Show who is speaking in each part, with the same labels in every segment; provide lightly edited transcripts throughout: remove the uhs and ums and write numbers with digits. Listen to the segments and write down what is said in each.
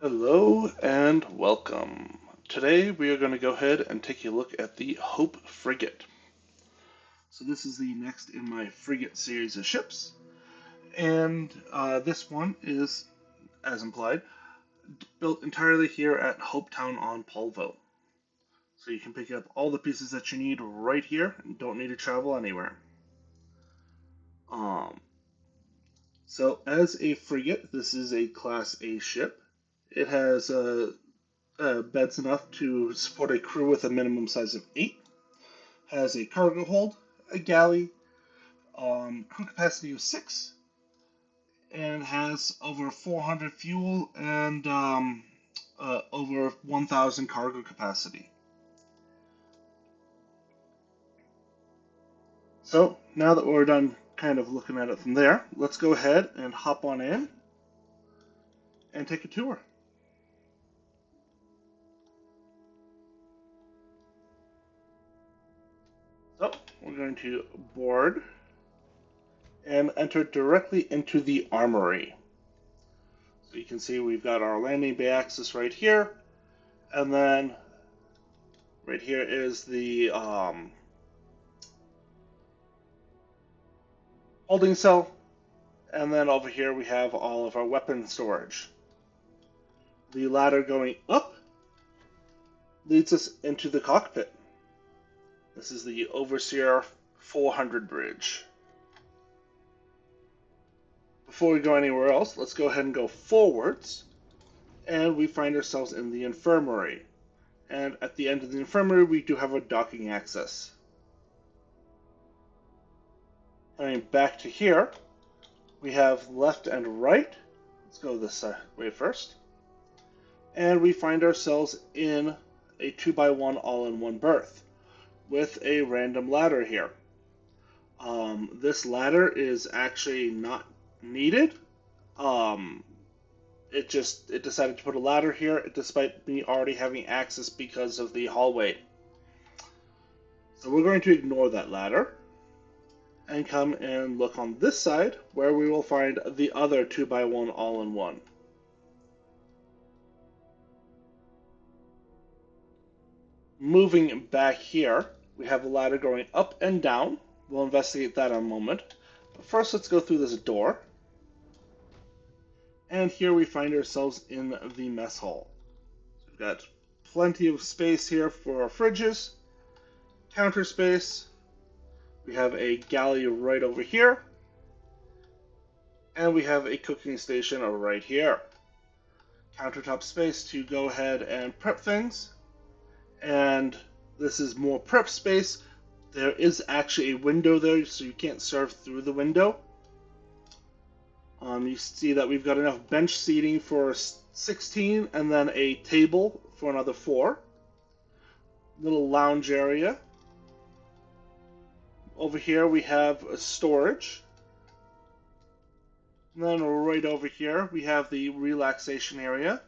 Speaker 1: Hello and welcome. Today we are going to go ahead and take a look at the Hope Frigate. So this is the next in my Frigate series of ships, and this one is, as implied, built entirely here at Hopetown on Polvo. So you can pick up all the pieces that you need right here and don't need to travel anywhere. Um, so as a frigate, this is a Class A ship. It has beds enough to support a crew with a minimum size of 8. Has a cargo hold, a galley, crew capacity of 6, and has over 400 fuel and over 1,000 cargo capacity. So now that we're done kind of looking at it from there, let's go ahead and hop on in and take a tour. So we're going to board and enter directly into the armory. So you can see we've got our landing bay access right here, and then right here is the holding cell, and then over here we have all of our weapon storage. The ladder going up leads us into the cockpit. This is the Overseer 400 bridge. Before we go anywhere else, let's go ahead and go forwards, and we find ourselves in the infirmary. And at the end of the infirmary, we do have a docking access. Coming back to here, we have left and right. Let's go this way first. And we find ourselves in a 2x1 all-in-one berth with a random ladder here. This ladder is actually not needed. It decided to put a ladder here despite me already having access because of the hallway. So we're going to ignore that ladder and come and look on this side where we will find the other 2x1 all-in-one. Moving back here, we have a ladder going up and down. We'll investigate that in a moment. But first, let's go through this door. And here we find ourselves in the mess hall. We've got plenty of space here for our fridges, counter space. We have a galley right over here. And we have a cooking station right here. Countertop space to go ahead and prep things. And this is more prep space. There is actually a window there, so you can't serve through the window. You see that we've got enough bench seating for 16, and then a table for another 4. Little lounge area. Over here we have a storage. And then right over here we have the relaxation area.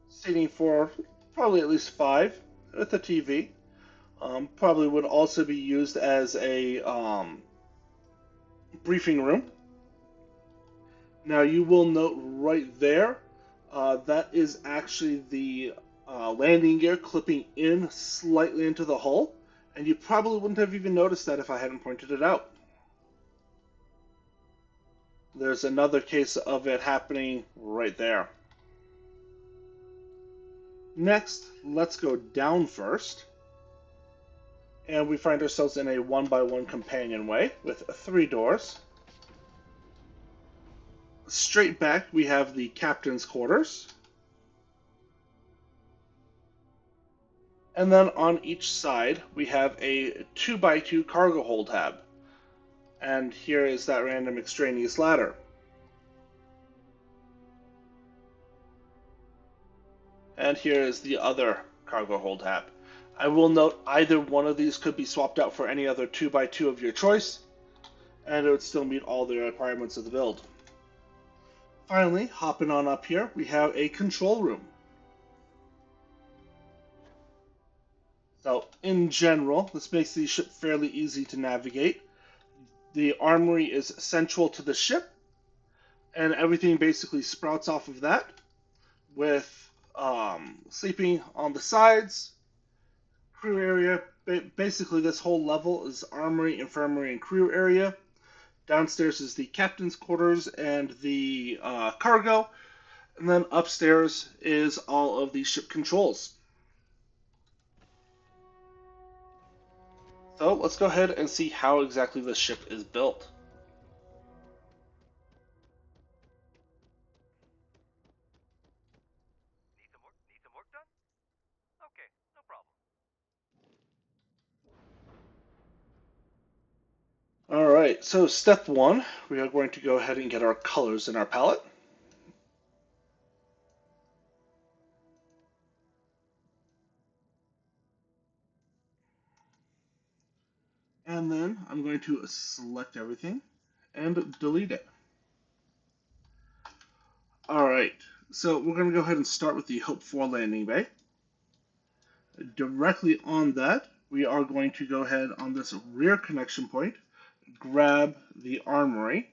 Speaker 1: Seating for probably at least 5 with a TV. Probably would also be used as a briefing room. Now you will note right there, that is actually the landing gear clipping in slightly into the hull, and you probably wouldn't have even noticed that if I hadn't pointed it out. There's another case of it happening right there. Next, let's go down first. And we find ourselves in a 1x1 companionway with 3 doors. Straight back, we have the captain's quarters. And then on each side, we have a 2x2 cargo hold tab. And here is that random extraneous ladder. And here is the other cargo hold tab. I will note either one of these could be swapped out for any other 2x2 of your choice, and it would still meet all the requirements of the build. Finally, hopping on up here, we have a control room. So, in general, this makes the ship fairly easy to navigate. The armory is central to the ship, and everything basically sprouts off of that. with sleeping on the sides, crew area. Basically, this whole level is armory, infirmary, and crew area. Downstairs is the captain's quarters and the cargo. And then upstairs is all of the ship controls. So let's go ahead and see how exactly the ship is built.
Speaker 2: Need some work done? Okay, no problem.
Speaker 1: Alright, so step one, we are going to go ahead and get our colors in our palette. And then I'm going to select everything and delete it. Alright, so we're going to go ahead and start with the Hope 4 landing bay. Directly on that, we are going to go ahead on this rear connection point, grab the armory.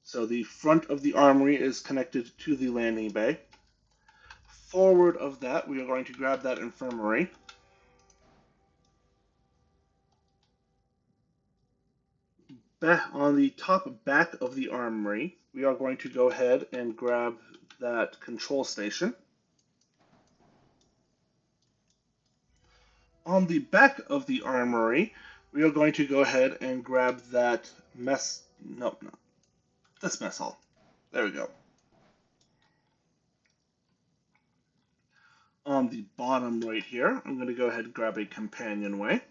Speaker 1: So the front of the armory is connected to the landing bay. Forward of that, we are going to grab that infirmary. On the top back of the armory, we are going to go ahead and grab that control station. On the back of the armory, we are going to go ahead and grab that mess hall. There we go. On the bottom right here, I'm going to go ahead and grab a companionway.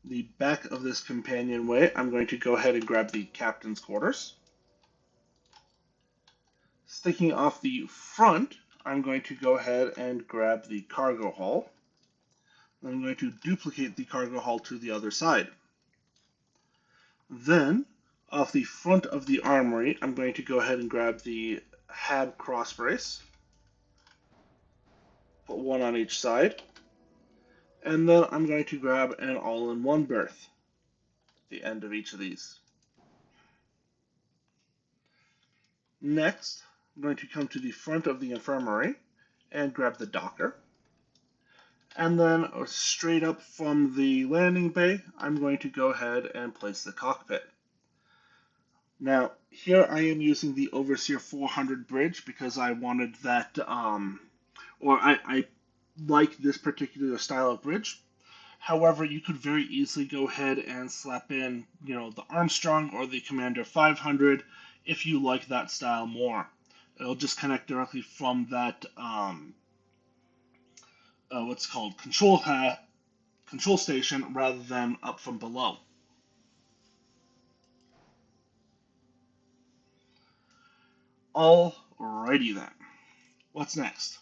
Speaker 1: The back of this companionway, I'm going to go ahead and grab the captain's quarters. Sticking off the front, I'm going to go ahead and grab the cargo hull. I'm going to duplicate the cargo hull to the other side. Then, off the front of the armory, I'm going to go ahead and grab the HAB cross brace. Put one on each side. And then I'm going to grab an all-in-one berth at the end of each of these. Next, I'm going to come to the front of the infirmary and grab the docker. And then straight up from the landing bay, I'm going to go ahead and place the cockpit. Now, here I am using the Overseer 400 bridge because I wanted that, I like this particular style of bridge. However, you could very easily go ahead and slap in, the Armstrong or the Commander 500 if you like that style more. It'll just connect directly from that, what's called control station rather than up from below. Alrighty then. What's next?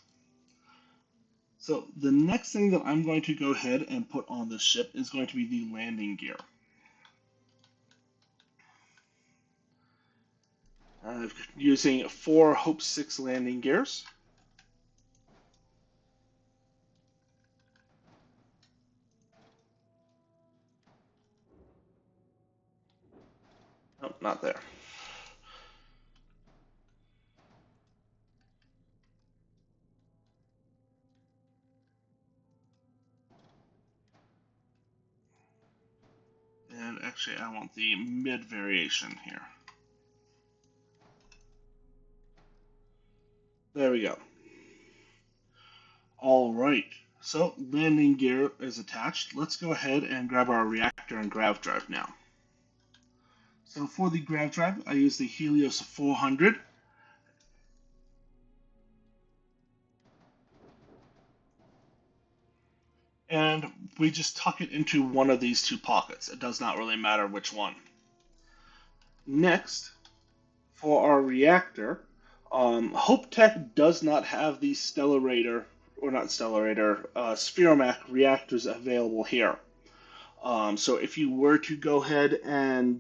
Speaker 1: So the next thing that I'm going to go ahead and put on this ship is going to be the landing gear. I'm using 4 Hope 6 landing gears. Nope, not there. And actually, I want the mid variation here. There we go. All right. So landing gear is attached. Let's go ahead and grab our reactor and grav drive now. So for the grav drive, I use the Helios 400. And we just tuck it into one of these 2 pockets. It does not really matter which one. Next, for our reactor, Hope Tech does not have the Stellarator, or not Stellarator, Spheromac reactors available here. So if you were to go ahead and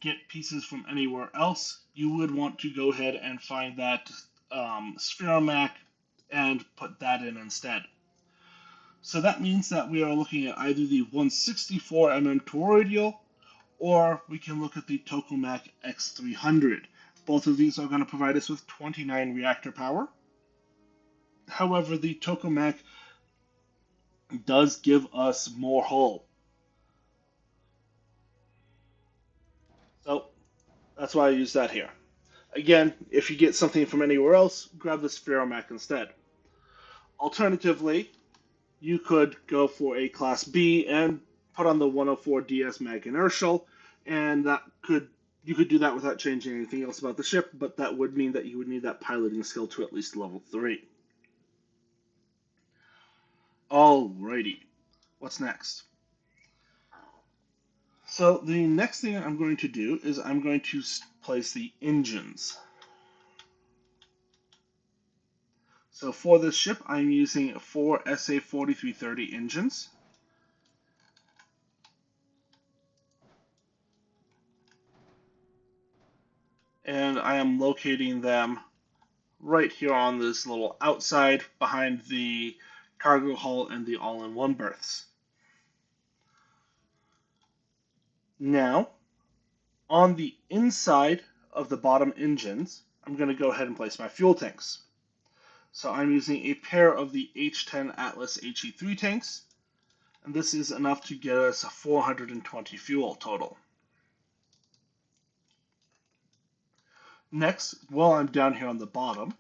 Speaker 1: get pieces from anywhere else, you would want to go ahead and find that Spheromac and put that in instead. So that means that we are looking at either the 164mm toroidal or we can look at the Tokamak X300. Both of these are going to provide us with 29 reactor power. However, the Tokamak does give us more hull. So that's why I use that here. Again, if you get something from anywhere else, grab this Ferromac instead. Alternatively, you could go for a Class B and put on the 104 DS Mag Inertial, and you could do that without changing anything else about the ship, but that would mean that you would need that piloting skill to at least level 3. Alrighty, what's next? So the next thing I'm going to do is I'm going to place the engines. So for this ship, I'm using 4 SA-4330 engines. And I am locating them right here on this little outside behind the cargo hull and the all-in-one berths. Now, on the inside of the bottom engines, I'm going to go ahead and place my fuel tanks. So I'm using a pair of the H10 Atlas HE3 tanks, and this is enough to get us 420 fuel total. Next, while I'm down here on the bottom,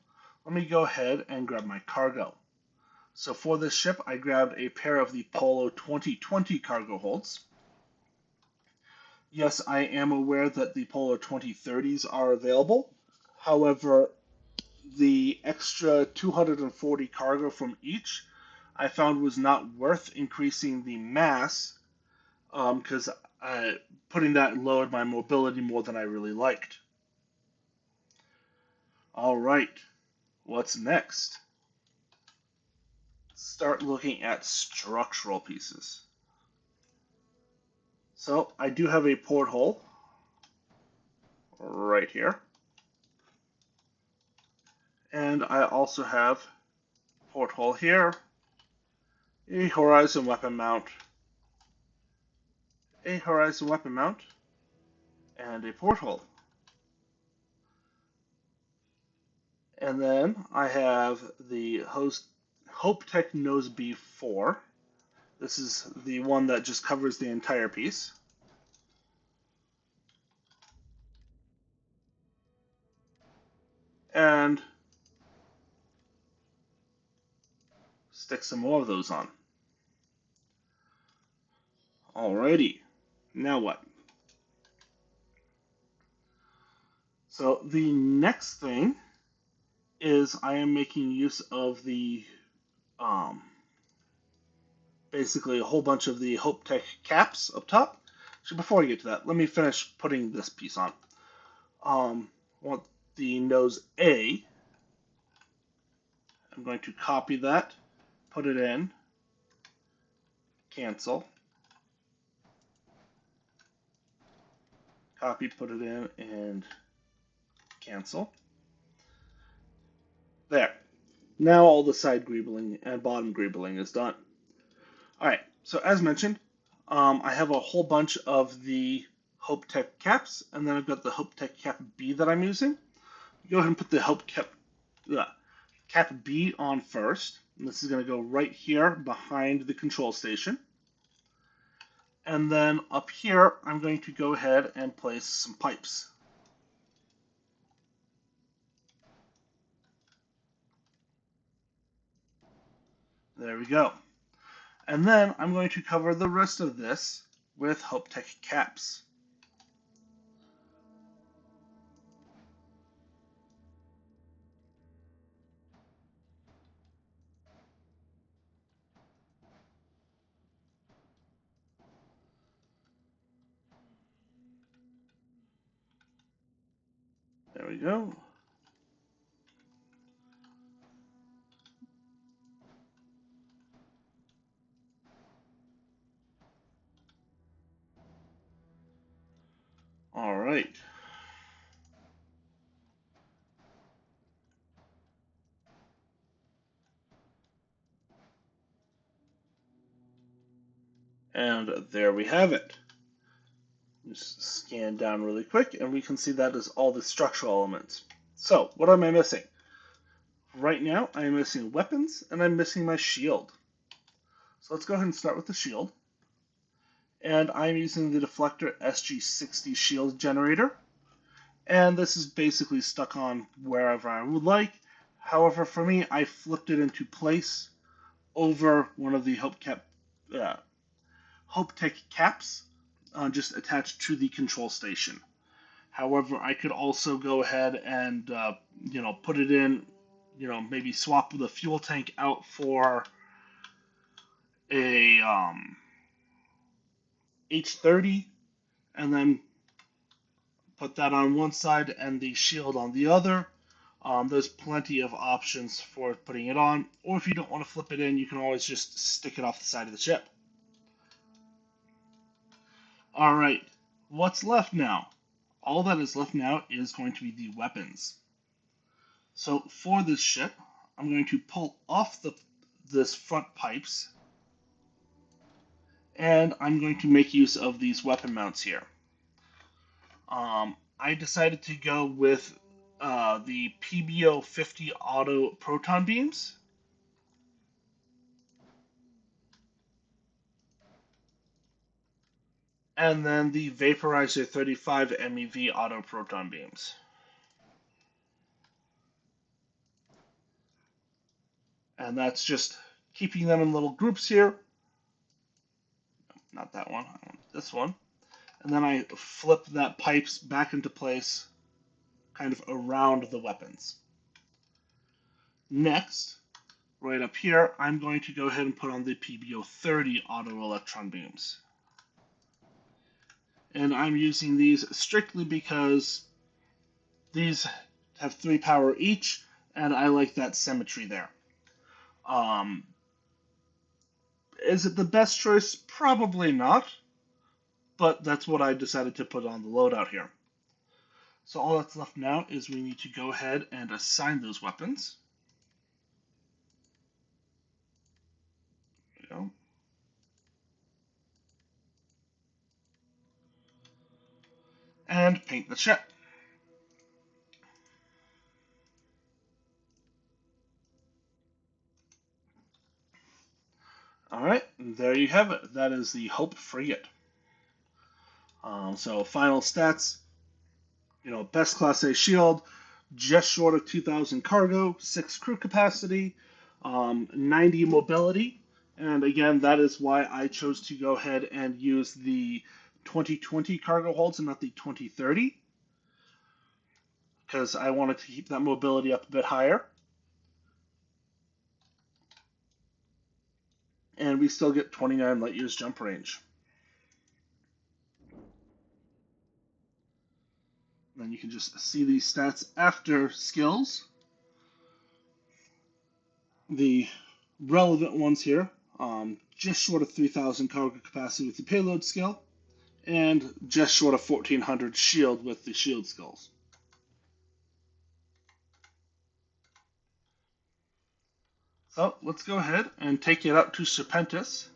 Speaker 1: let me go ahead and grab my cargo. So for this ship, I grabbed a pair of the Polo 2020 cargo holds. Yes, I am aware that the Polo 2030s are available. However, the extra 240 cargo from each I found was not worth increasing the mass, because putting that lowered my mobility more than I really liked. All right, what's next? Start looking at structural pieces. So I do have a porthole right here. And I also have porthole here, a horizon weapon mount, a horizon weapon mount, and a porthole. And then I have the Hope Tech Nose B4. This is the one that just covers the entire piece. And stick some more of those on. Alrighty, now what? So the next thing is I am making use of the basically a whole bunch of the Hope Tech caps up top. So before I get to that, let me finish putting this piece on. Want the nose A. I'm going to copy that, put it in, cancel, copy, put it in, and cancel. There. Now all the side greebling and bottom greebling is done. Alright, so as mentioned, I have a whole bunch of the Hope Tech caps, and then I've got the Hope Tech Cap B that I'm using. Go ahead and put the Cap B on first. And this is going to go right here behind the control station. And then up here, I'm going to go ahead and place some pipes. There we go. And then I'm going to cover the rest of this with Hope Tech caps. There we go. All right. And there we have it. Just scan down really quick, and we can see that is all the structural elements. So, what am I missing? Right now, I am missing weapons, and I'm missing my shield. So let's go ahead and start with the shield. And I'm using the deflector SG60 shield generator. And this is basically stuck on wherever I would like. However, for me, I flipped it into place over one of the Hope Tech caps, just attached to the control station. However, I could also go ahead and put it in, maybe swap the fuel tank out for a H30, and then put that on one side and the shield on the other. There's plenty of options for putting it on, or if you don't want to flip it in, you can always just stick it off the side of the ship. All right, what's left now? All that is left now is going to be the weapons. So for this ship, I'm going to pull off this front pipes, and I'm going to make use of these weapon mounts here. I decided to go with the PBO 50 auto proton beams. And then the Vaporizer 35 MEV auto proton beams. And that's just keeping them in little groups here. Not that one, I want this one. And then I flip that pipes back into place, kind of around the weapons. Next, right up here, I'm going to go ahead and put on the PBO 30 auto electron beams. And I'm using these strictly because these have 3 power each, and I like that symmetry there. Is it the best choice? Probably not, but that's what I decided to put on the loadout here. So all that's left now is we need to go ahead and assign those weapons. There we go. And paint the ship. Alright, there you have it. That is the Hope Frigate. So final stats, best class A shield, just short of 2,000 cargo, 6 crew capacity, 90 mobility, and again, that is why I chose to go ahead and use the 2020 cargo holds and not the 2030, because I wanted to keep that mobility up a bit higher. And we still get 29 light years jump range. Then you can just see these stats after skills. The relevant ones here, just short of 3,000 cargo capacity with the payload skill, and just short of 1,400 shield with the shield skills. So let's go ahead and take it out to Serpentis.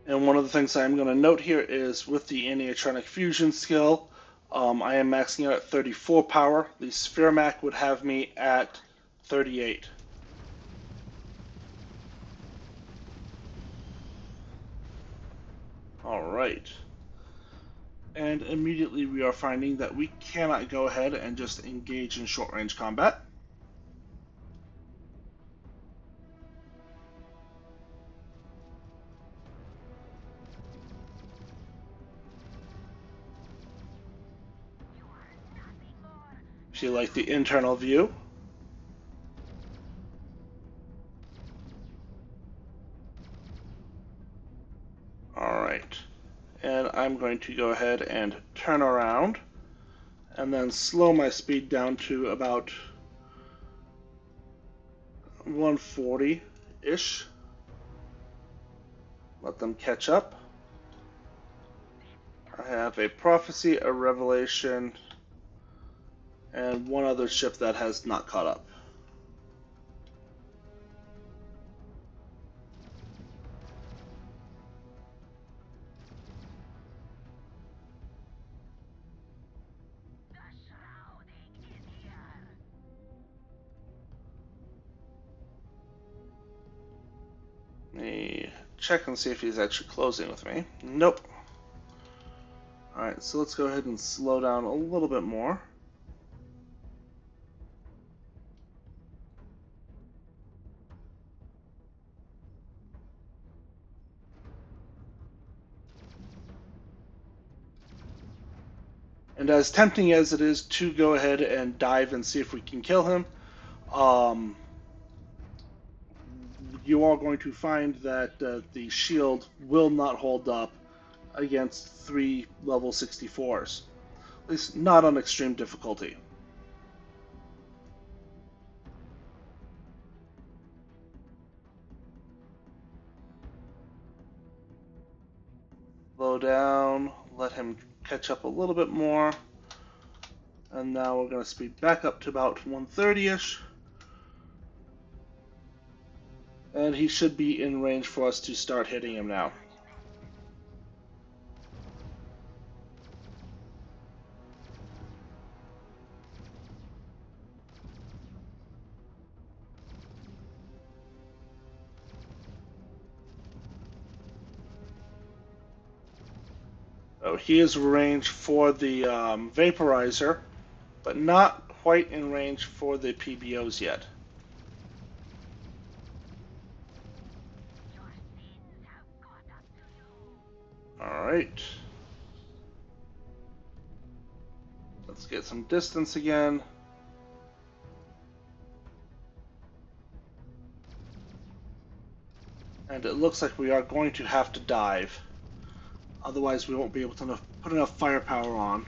Speaker 1: And one of the things I'm going to note here is with the anitronic fusion skill, I am maxing out at 34 power. The Sphermac would have me at 38. Alright. And immediately we are finding that we cannot go ahead and just engage in short-range combat. If you like the internal view. Alright. And I'm going to go ahead and turn around and then slow my speed down to about 140-ish. Let them catch up. I have a prophecy, a revelation, and one other ship that has not caught up. Let me check and see if he's actually closing with me. Nope. Alright, so let's go ahead and slow down a little bit more. And as tempting as it is to go ahead and dive and see if we can kill him, you are going to find that the shield will not hold up against 3 level 64s. At least not on extreme difficulty. Slow down, let him catch up a little bit more. And now we're going to speed back up to about 130-ish. And he should be in range for us to start hitting him now. So he is range for the vaporizer, but not quite in range for the PBOs yet. Alright. Let's get some distance again. And it looks like we are going to have to dive. Otherwise we won't be able to put enough firepower on.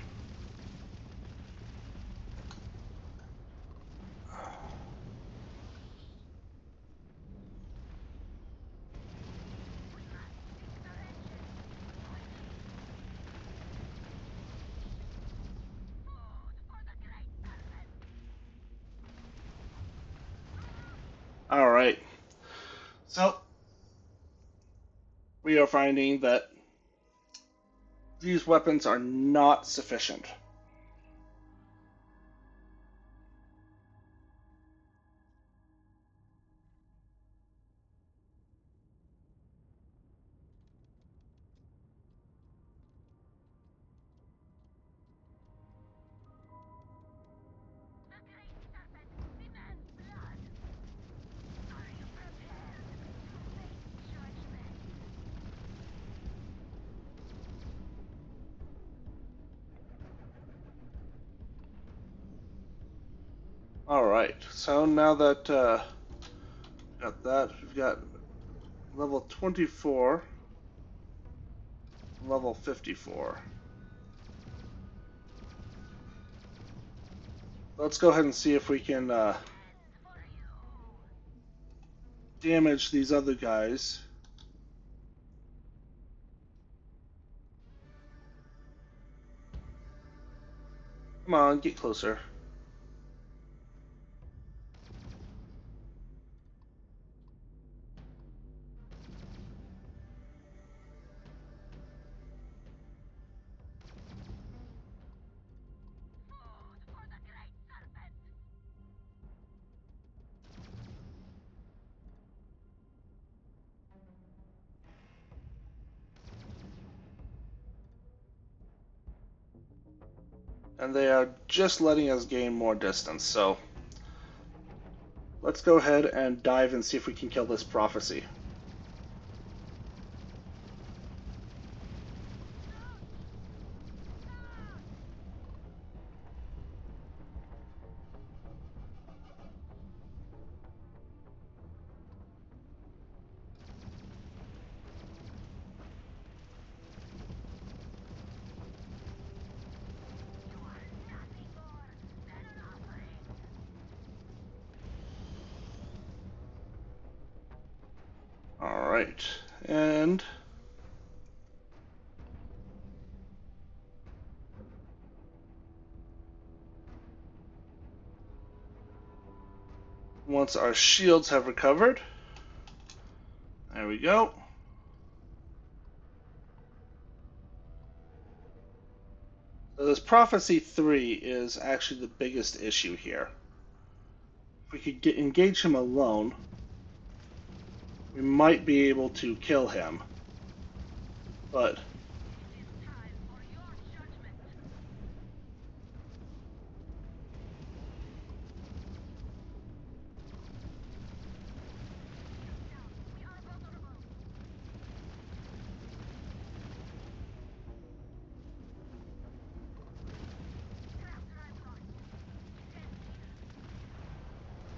Speaker 1: Alright. So, we are finding that these weapons are not sufficient. Alright, so now that got that, we've got level 24, level 54. Let's go ahead and see if we can damage these other guys. Come on, get closer. And they are just letting us gain more distance, so let's go ahead and dive and see if we can kill this prophecy. Alright, and once our shields have recovered, there we go. So this Prophecy 3 is actually the biggest issue here. If we could engage him alone, we might be able to kill him. But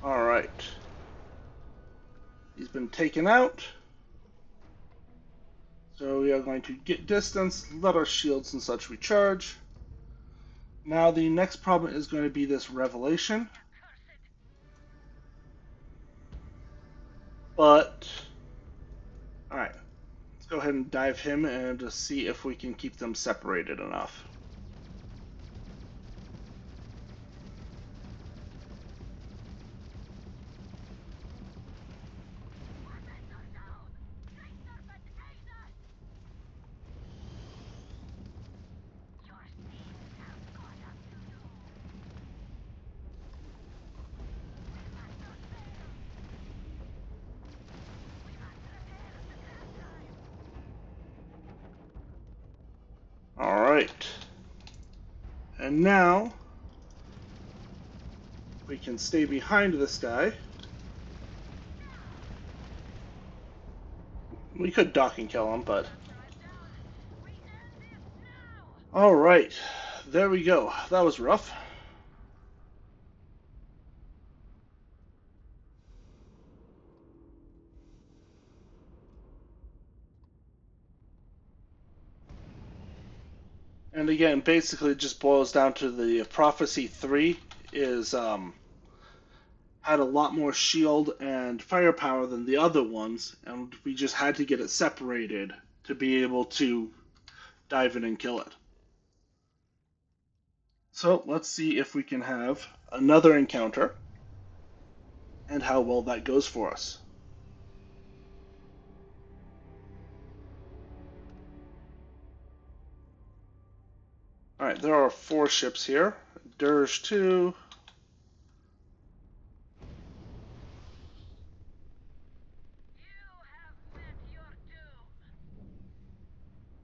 Speaker 1: alright. He's been taken out. So we are going to get distance, let our shields and such recharge. Now the next problem is going to be this revelation. But, alright, let's go ahead and dive him and just see if we can keep them separated enough. Alright. And now we can stay behind this guy. We could dock and kill him, but... Alright. There we go. That was rough. And again, basically it just boils down to the Prophecy 3 is had a lot more shield and firepower than the other ones, and we just had to get it separated to be able to dive in and kill it. So let's see if we can have another encounter and how well that goes for us. Alright, there are 4 ships here. Dirge 2.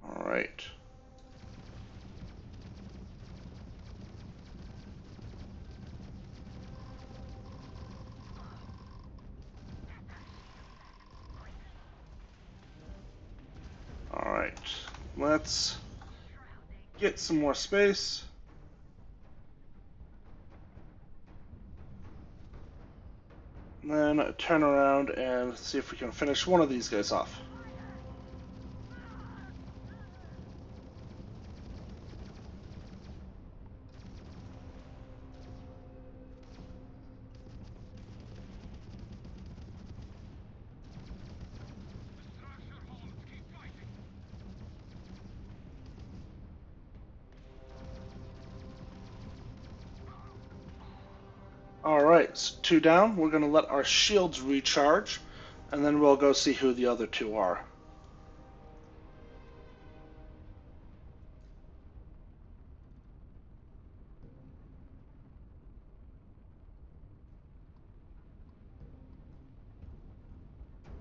Speaker 1: Alright. Alright. Let's get some more space. And then turn around and see if we can finish one of these guys off. Alright, so 2 down. We're going to let our shields recharge, and then we'll go see who the other 2 are.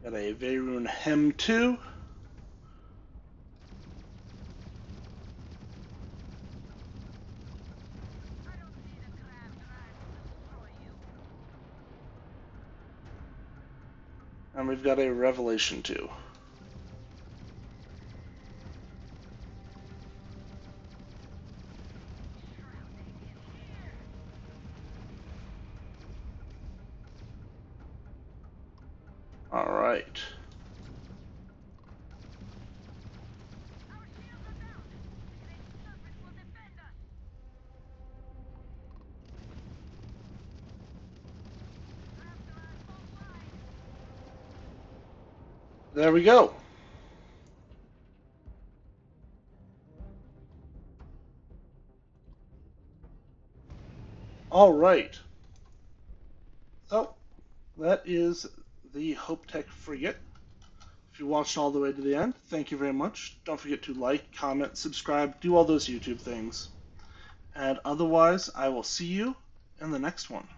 Speaker 1: Got a Veyroon Hem 2. And we've got a Revelation 2. Alright. There we go. Alright. So, that is the Hope Frigate. If you watched all the way to the end, thank you very much. Don't forget to like, comment, subscribe, do all those YouTube things. And otherwise, I will see you in the next one.